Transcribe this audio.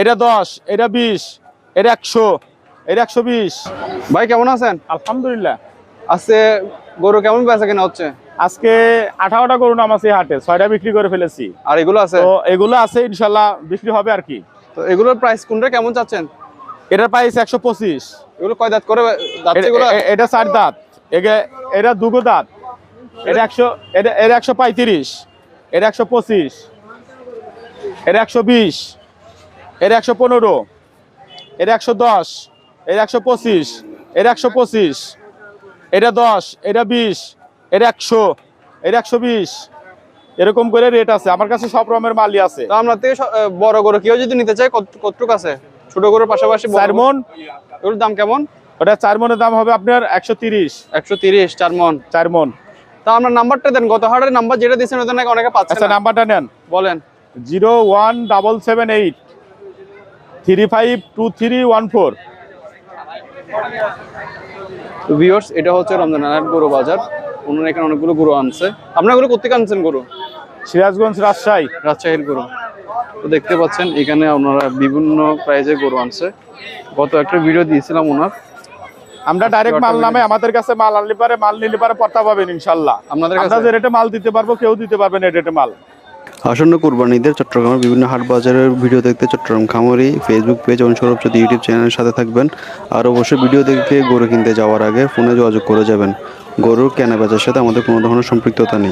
এটা 10, এটা 20, এটা 100, এটা 120। ভাই কেমন আছেন? আলহামদুলিল্লাহ। আজকে গরু কেমন বেচা কেনা হচ্ছে? আজকে 18টা গরু নামাছি হাটে, 6টা বিক্রি করে ফেলেছি। আর এগুলো আছে? তো এগুলো আছে, ইনশাল্লাহ বিক্রি হবে আর কি। তো এগুলোর প্রাইস কোনটা কেমন চাচ্ছেন? এটার প্রাইস 125। এগুলো কয় দাঁত করে যাচ্ছে এগুলো? এটা 4 দাঁত, এটা 2 দাঁত। এটা 100, এটা 135, এটা 125, এটা 120, এটা 115, এটা 110, এটা 125, এটা 125, এটা 10, এটা 20, এটা 100, এটা 120। এরকম করে রেট আছে আমার কাছে, সব রকমের মালই আছে। তো আমরা থেকে বড় গরু কেউ যদি নিতে চায় কতটুক আছে? ছোট গরুর পাশাপাশি 4 মন। এগুলোর দাম কেমন? ওটা 4 মনের দাম হবে আপনার 130। 130, 4 মন। 4 মন। তা আমরা নাম্বারটা দেন, গত হাটের নাম্বার যেটা দিয়েছেন ওটা নাকি অনেকে পাচ্ছে আচ্ছা, না। নাম্বারটা নেন। বলেন। 01778 352314। তো ভিউয়ার্স, এটা হচ্ছে রমজানের হাট গরু বাজার। ওনারা এখানে অনেকগুলো গরু আনছে। আপনারা এগুলো কোথেকে আনছেন গরু? সিরাজগঞ্জ, রাজশাহী। রাজশাহীর গরু। তো দেখতে পাচ্ছেন এখানে ওনারা বিভিন্ন প্রাইজের গরু আনছে। গত একটা ভিডিও দিয়েছিলাম ওনার। আমরা ডাইরেক্ট মাল নামে, আমাদের কাছে মাল আনলে পারে, মাল নিলে পারে পড়তা পাবেন ইনশাল্লাহ। আপনাদের কাছে আমরা যে রেটে মাল দিতে পারবো কেউ দিতে পারবে না এই রেটে মাল। আসন্ন কুরবানিদের চট্টগ্রামের বিভিন্ন হাট বাজারের ভিডিও দেখতে চট্টগ্রাম খামারি ফেসবুক পেজ এবং সৌরভজ্যোতি ইউটিউব চ্যানেলের সাথে থাকবেন। আর অবশ্যই ভিডিও দেখে গরু কিনতে যাওয়ার আগে ফোনে যোগাযোগ করে যাবেন। গরুর কেনা বেচার সাথে আমাদের কোনো ধরনের সম্পৃক্ততা নেই।